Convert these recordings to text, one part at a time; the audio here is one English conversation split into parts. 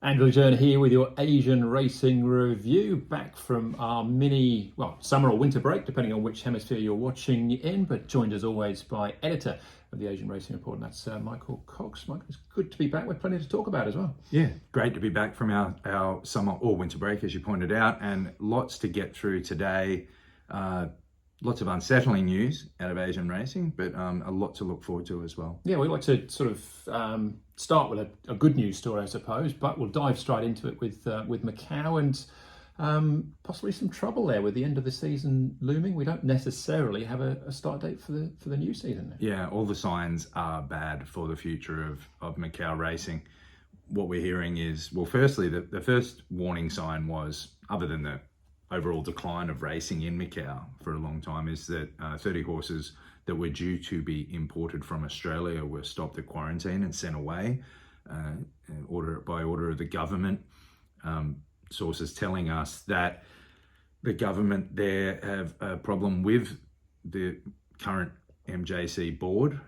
Jeune here with your Asian racing review, back from our mini, summer or winter break, depending on which hemisphere you're watching in, but joined as always by editor of the Asian Racing Report, and that's Michael Cox. Michael, it's good to be back with plenty to talk about as well. Yeah, great to be back from our summer or winter break, as you pointed out, and lots to get through today. Lots of unsettling news out of Asian racing, but a lot to look forward to as well. Yeah, we'd like to sort of start with a good news story, I suppose, but we'll dive straight into it with Macau and possibly some trouble there with the end of the season looming. We don't necessarily have a start date for the new season. Yeah, all the signs are bad for the future of Macau racing. What we're hearing is, well, firstly, the first warning sign was, other than the overall decline of racing in Macau for a long time, is that 30 horses that were due to be imported from Australia were stopped at quarantine and sent away by order of the government. Sources telling us that the government there have a problem with the current MJC board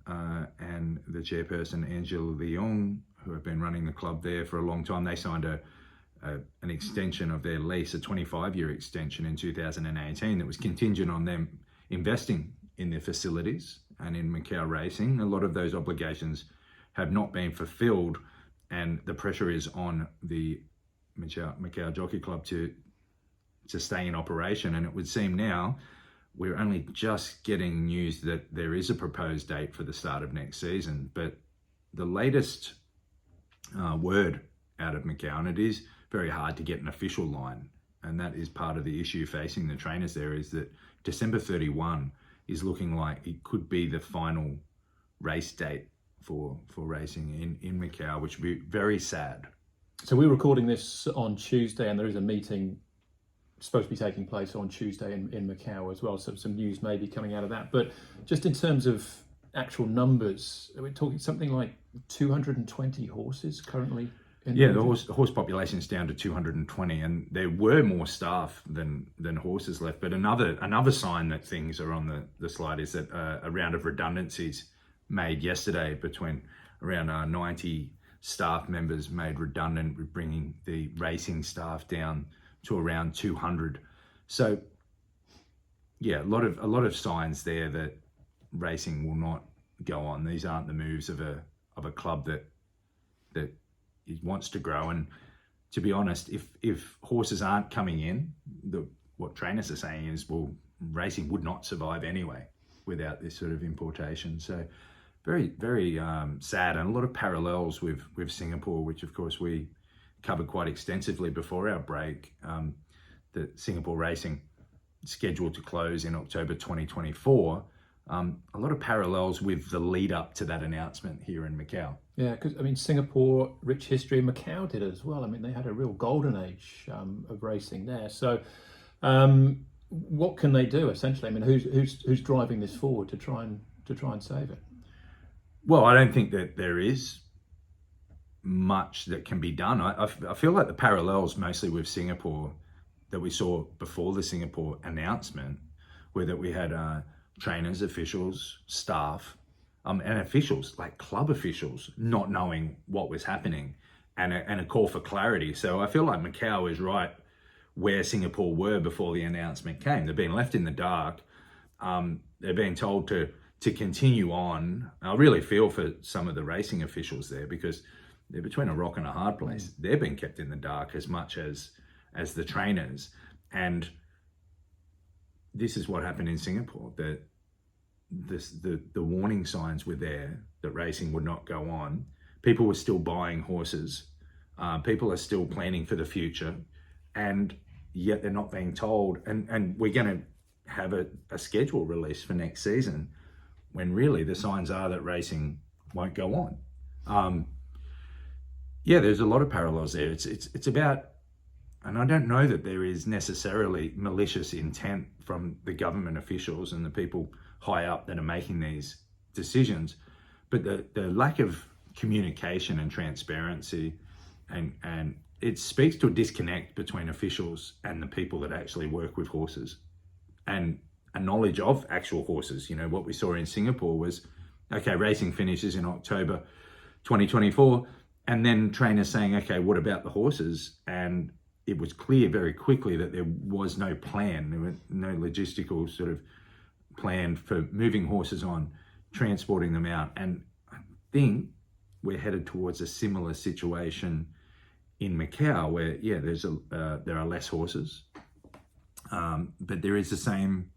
and the chairperson, Angela Leong, who have been running the club there for a long time. They signed an extension of their lease, a 25-year extension in 2018 that was contingent on them investing in their facilities and in Macau racing. A lot of those obligations have not been fulfilled, and the pressure is on the Macau Jockey Club to stay in operation. And it would seem now we're only just getting news that there is a proposed date for the start of next season, but the latest word out of Macau, and it is very hard to get an official line, and that is part of the issue facing the trainers there, is that December 31 is looking like it could be the final race date for racing in Macau, which would be very sad. So we're recording this on Tuesday, and there is a meeting supposed to be taking place on Tuesday in Macau as well, so some news may be coming out of that. But just in terms of actual numbers, we're talking something like 220 horses currently. Yeah, the horse population is down to 220, and there were more staff than horses left. But another sign that things are on the slide is that a round of redundancies made yesterday, between around 90 staff members made redundant, bringing the racing staff down to around 200. So yeah, a lot of signs there that racing will not go on. These aren't the moves of a club that it wants to grow. And to be honest, if horses aren't coming in, what trainers are saying is, well, racing would not survive anyway without this sort of importation. So very, very sad, and a lot of parallels with Singapore, which of course we covered quite extensively before our break. The Singapore racing scheduled to close in October 2024. A lot of parallels with the lead up to that announcement here in Macau. Yeah, because Singapore, rich history, Macau did it as well. They had a real golden age of racing there. So what can they do essentially? Who's driving this forward to try and save it? Well, I don't think that there is much that can be done. I feel like the parallels mostly with Singapore that we saw before the Singapore announcement were that we had trainers, officials, staff, and officials, like club officials, not knowing what was happening, and a call for clarity. So I feel like Macau is right where Singapore were before the announcement came. They've been left in the dark. They're being told to continue on. I really feel for some of the racing officials there, because they're between a rock and a hard place. They've been kept in the dark as much as the trainers. And this is what happened in Singapore, that the warning signs were there that racing would not go on. People were still buying horses. People are still planning for the future, and yet they're not being told. And we're going to have a schedule release for next season, when really the signs are that racing won't go on. Yeah, there's a lot of parallels there. It's about, and I don't know that there is necessarily malicious intent from the government officials and the people high up that are making these decisions, but the lack of communication and transparency, and it speaks to a disconnect between officials and the people that actually work with horses, and a knowledge of actual horses. What we saw in Singapore was, okay, racing finishes in October 2024, and then trainers saying, okay, what about the horses? And it was clear very quickly that there was no plan. There was no logistical sort of plan for moving horses on, transporting them out. And I think we're headed towards a similar situation in Macau, where there are less horses, but there is the same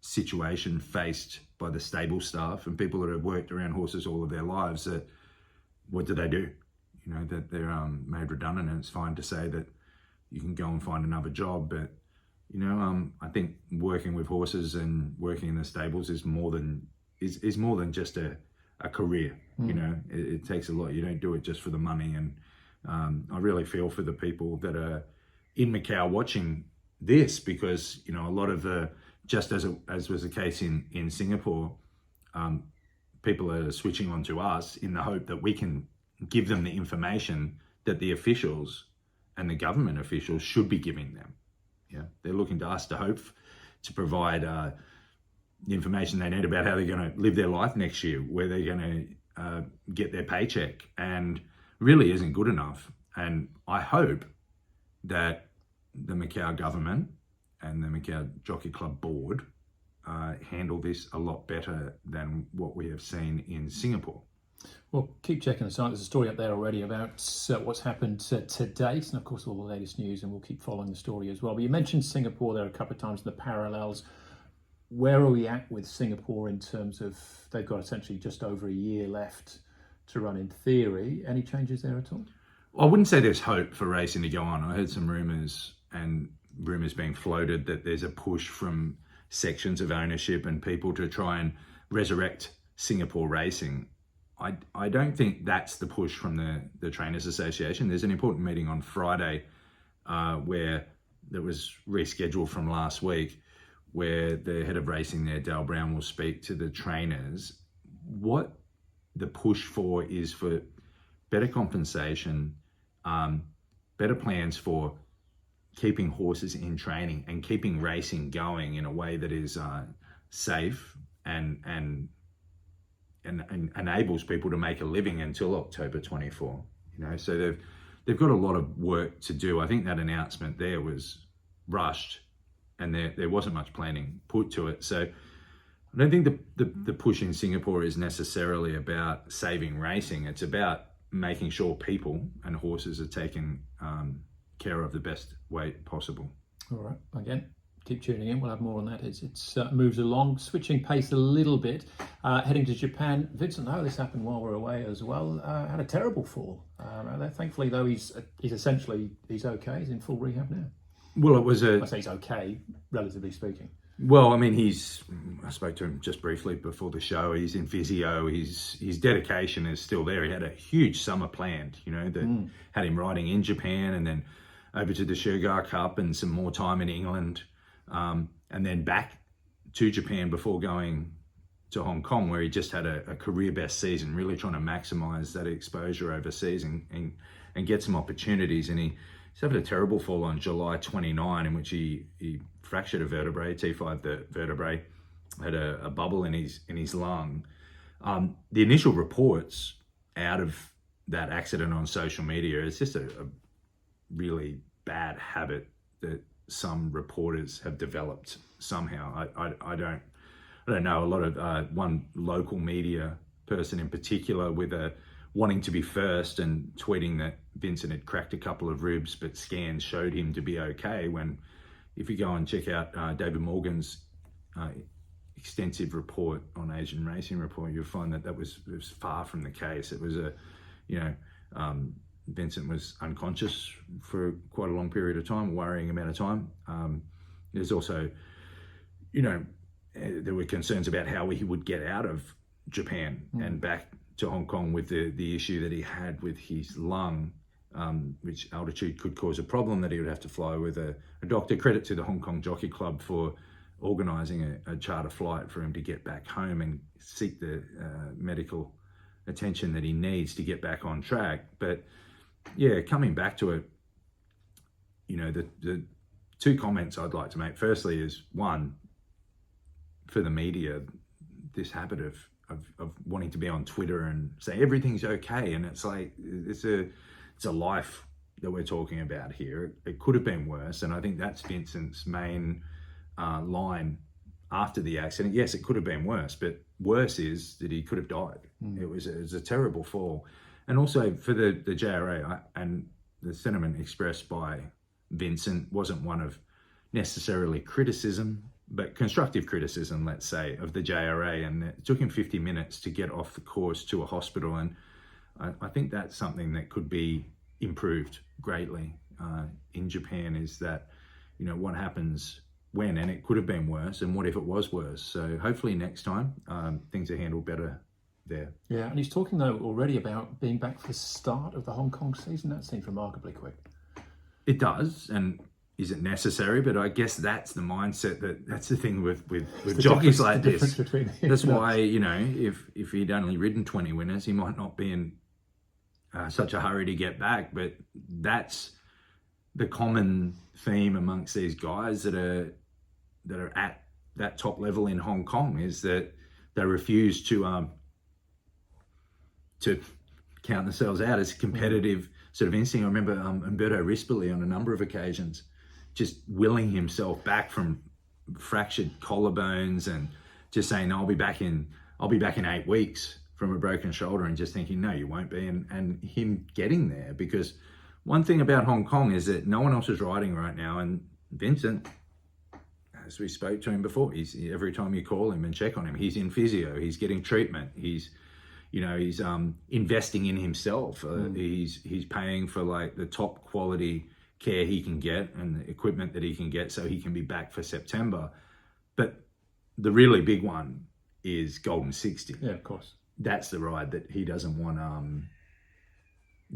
situation faced by the stable staff and people that have worked around horses all of their lives. That what do? That they're made redundant, and it's fine to say that you can go and find another job, but I think working with horses and working in the stables is more than just a career. It takes a lot. You don't do it just for the money. And I really feel for the people that are in Macau watching this, because a lot of just as was the case in Singapore, people are switching on to us in the hope that we can give them the information that the officials and the government officials should be giving them. They're looking to us to provide the information they need about how they're going to live their life next year, where they're going to get their paycheck, and really isn't good enough. And I hope that the Macau government and the Macau Jockey Club board handle this a lot better than what we have seen in Singapore. Well, keep checking the site. There's a story up there already about what's happened to date, and of course all the latest news, and we'll keep following the story as well. But you mentioned Singapore there a couple of times, the parallels. Where are we at with Singapore in terms of, they've got essentially just over a year left to run in theory. Any changes there at all? I wouldn't say there's hope for racing to go on. I heard some rumours being floated that there's a push from sections of ownership and people to try and resurrect Singapore racing. I don't think that's the push from the Trainers Association. There's an important meeting on Friday where that was rescheduled from last week, where the head of racing there, Dale Brown, will speak to the trainers. What the push for is for better compensation, better plans for keeping horses in training and keeping racing going in a way that is safe and enables people to make a living until October 24. So they've got a lot of work to do. I think that announcement there was rushed, and there wasn't much planning put to it. So I don't think the push in Singapore is necessarily about saving racing. It's about making sure people and horses are taken care of the best way possible. All right. Again, keep tuning in. We'll have more on that as it moves along. Switching pace a little bit, heading to Japan. Vincent Ho, this happened while we're away as well. Had a terrible fall. Thankfully, though, he's okay. He's in full rehab now. Well, it was I say he's okay, relatively speaking. Well, I mean, I spoke to him just briefly before the show. He's in physio. His dedication is still there. He had a huge summer planned, that had him riding in Japan and then over to the Sugar Cup and some more time in England, and then back to Japan before going to Hong Kong, where he just had a career best season, really trying to maximize that exposure overseas and get some opportunities. And he's having a terrible fall on July 29, in which he fractured a vertebrae, T5 the vertebrae, had a bubble in his lung. The initial reports out of that accident on social media, it's just a really bad habit that some reporters have developed somehow. I don't know. A lot of one local media person in particular with wanting to be first and tweeting that Vincent had cracked a couple of ribs, but scans showed him to be okay. When, if you go and check out David Morgan's extensive report on Asian Racing Report, you'll find that it was far from the case. It was Vincent was unconscious for quite a long period of time, a worrying amount of time. There's also, there were concerns about how he would get out of Japan and back to Hong Kong with the issue that he had with his lung, which altitude could cause a problem, that he would have to fly with a doctor. Credit to the Hong Kong Jockey Club for organising a charter flight for him to get back home and seek the medical attention that he needs to get back on track. But yeah, coming back to it, the two comments I'd like to make. Firstly is, one, for the media, this habit of of wanting to be on Twitter and say everything's okay, and it's like it's a life that we're talking about here. It could have been worse, and I think that's Vincent's main line after the accident. Yes, it could have been worse, but worse is that he could have died. It was a terrible fall. And also for the JRA, and the sentiment expressed by Vincent wasn't one of necessarily criticism, but constructive criticism, let's say, of the JRA. And it took him 50 minutes to get off the course to a hospital. And I think that's something that could be improved greatly in Japan, is that, you know, what happens when, and it could have been worse, and what if it was worse? So hopefully next time things are handled better there. Yeah, and he's talking though already about being back for the start of the Hong Kong season. That seems remarkably quick. It does, and is it necessary? But I guess that's the mindset, that's the thing with jockeys like this. That's why, you know, if he'd only ridden 20 winners, he might not be in such a hurry to get back. But that's the common theme amongst these guys that are at that top level in Hong Kong, is that they refuse to count themselves out as competitive sort of instinct. I remember Umberto Rispoli on a number of occasions just willing himself back from fractured collarbones and just saying, I'll be back in 8 weeks from a broken shoulder, and just thinking, no, you won't be. And him getting there, because one thing about Hong Kong is that no one else is riding right now. And Vincent, as we spoke to him before, every time you call him and check on him, he's in physio, he's getting treatment, he's investing in himself. He's paying for like the top quality care he can get and the equipment that he can get, so he can be back for September. But the really big one is Golden 60. Yeah, of course. That's the ride that he doesn't want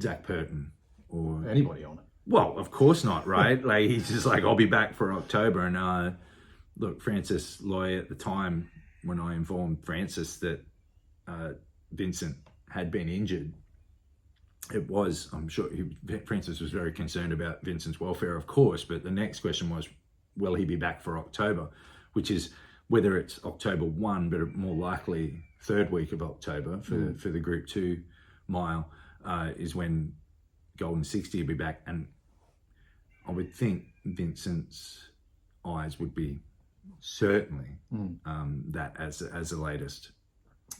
Zach Purton or anybody on it. Well, of course not, right? Like, he's just like, I'll be back for October. And look, Francis Loy at the time, when I informed Francis that Vincent had been injured, I'm sure Francis was very concerned about Vincent's welfare, of course, but the next question was, will he be back for October? Which is whether it's October 1, but more likely third week of October for the Group 2 mile is when Golden 60 will be back. And I would think Vincent's eyes would be certainly that as the latest.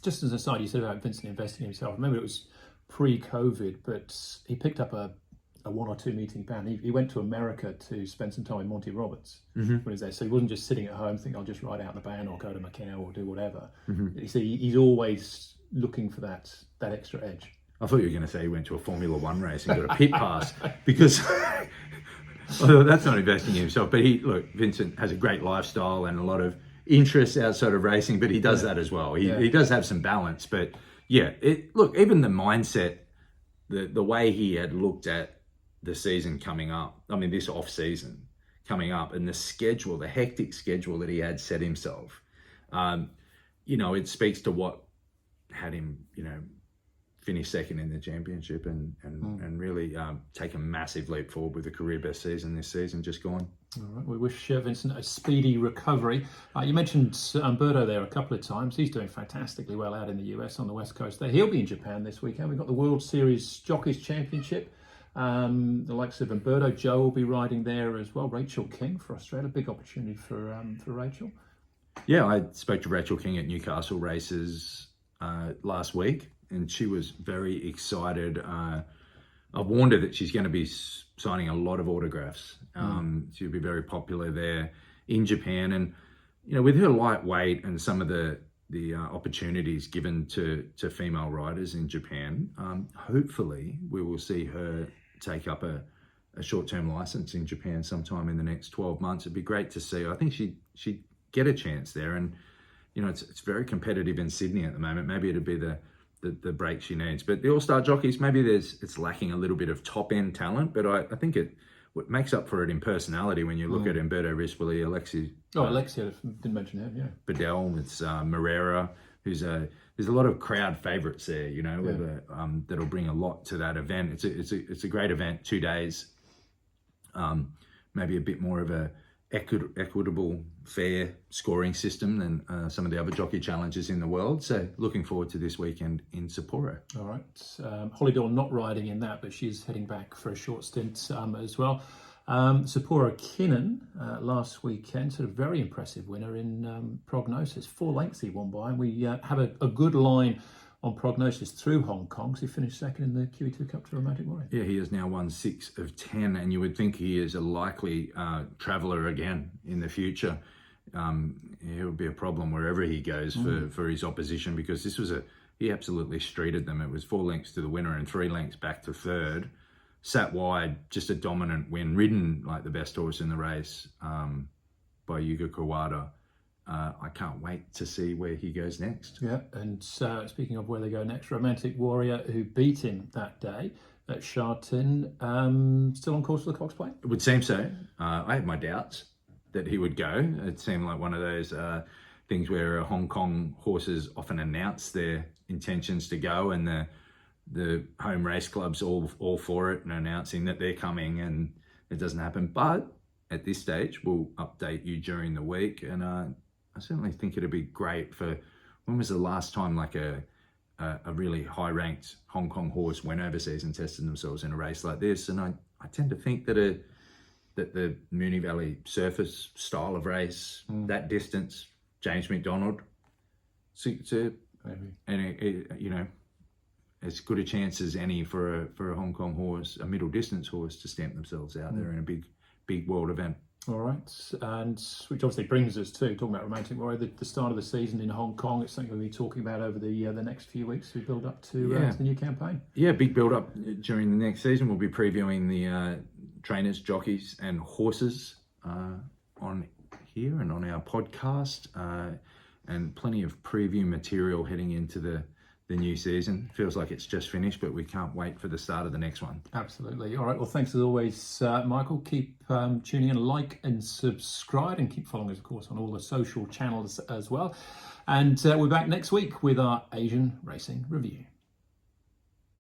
Just as an aside, you said about Vincent investing in himself. Remember, it was pre-COVID, but he picked up a 1 or 2 meeting ban. He went to America to spend some time with Monty Roberts when he was there. So he wasn't just sitting at home thinking, I'll just ride out the ban or go to Macau or do whatever. You see, he's always looking for that extra edge. I thought you were going to say he went to a Formula One race and got a pit pass, because although that's not investing in himself. But Vincent has a great lifestyle and a lot of interests outside of racing, but he does that as well. He does have some balance. But yeah, even the mindset, the way he had looked at the season coming up, I mean, this off season coming up, and the schedule, the hectic schedule that he had set himself, it speaks to what had him, finish second in the championship and really take a massive leap forward with a career best season this season just gone. All right, we wish Vincent a speedy recovery. You mentioned Umberto there a couple of times. He's doing fantastically well out in the US on the West Coast there. He'll be in Japan this weekend. We've got the World Series Jockeys Championship. The likes of Umberto, Joe will be riding there as well. Rachel King for Australia, big opportunity for Rachel. Yeah, I spoke to Rachel King at Newcastle races last week, and she was very excited. I warned her that she's going to be signing a lot of autographs. She'll be very popular there in Japan. And, with her lightweight and some of the opportunities given to female riders in Japan, hopefully we will see her take up a short-term license in Japan sometime in the next 12 months. It'd be great to see. I think she'd get a chance there. And, it's very competitive in Sydney at the moment. Maybe it'd be the break she needs. But the All-Star Jockeys, maybe it's lacking a little bit of top-end talent, but I think what makes up for it in personality when you look at Umberto Rispoli, Alexia, didn't mention him, yeah. Bedell, it's Morera, there's a lot of crowd favourites there, that'll bring a lot to that event. It's a great event, 2 days, maybe a bit more of a equitable, fair scoring system than some of the other jockey challenges in the world. So looking forward to this weekend in Sapporo. All right. Holly Dawn not riding in that, but she's heading back for a short stint as well. Sapporo Kinen last weekend, sort of very impressive winner in Prognosis. 4 lengths he won by, and we have a good line on Prognosis through Hong Kong. So he finished second in the QE2 Cup to Romantic Warrior. Yeah, he has now won 6 of 10, and you would think he is a likely traveller again in the future. It would be a problem wherever he goes for his opposition, because this was he absolutely streeted them. It was 4 lengths to the winner and 3 lengths back to third. Sat wide, just a dominant win, ridden like the best horse in the race by Yuga Kawada. I can't wait to see where he goes next. Yeah, and speaking of where they go next, Romantic Warrior, who beat him that day at Sharton, still on course for the Cox Plate? It would seem so. I had my doubts that he would go. It seemed like one of those things where Hong Kong horses often announce their intentions to go, and the home race clubs all for it and announcing that they're coming, and it doesn't happen. But at this stage, we'll update you during the week, and I certainly think it'd be great for, when was the last time like a really high-ranked Hong Kong horse went overseas and tested themselves in a race like this? And I tend to think that the Moonee Valley surface style of race, that distance, James McDonald, as good a chance as any for a Hong Kong horse, a middle distance horse, to stamp themselves out there in a big world event. All right, and which obviously brings us to talking about Romantic Warrior, the start of the season in Hong Kong. It's something we'll be talking about over the next few weeks as we build up to the new campaign. Yeah, big build up during the next season. We'll be previewing the trainers, jockeys, and horses on here and on our podcast, and plenty of preview material heading into the new season. Feels like it's just finished, but we can't wait for the start of the next one. Absolutely. All right, well, thanks as always, Michael. Keep tuning in, like and subscribe, and keep following us, of course, on all the social channels as well. And we're back next week with our Asian Racing Review.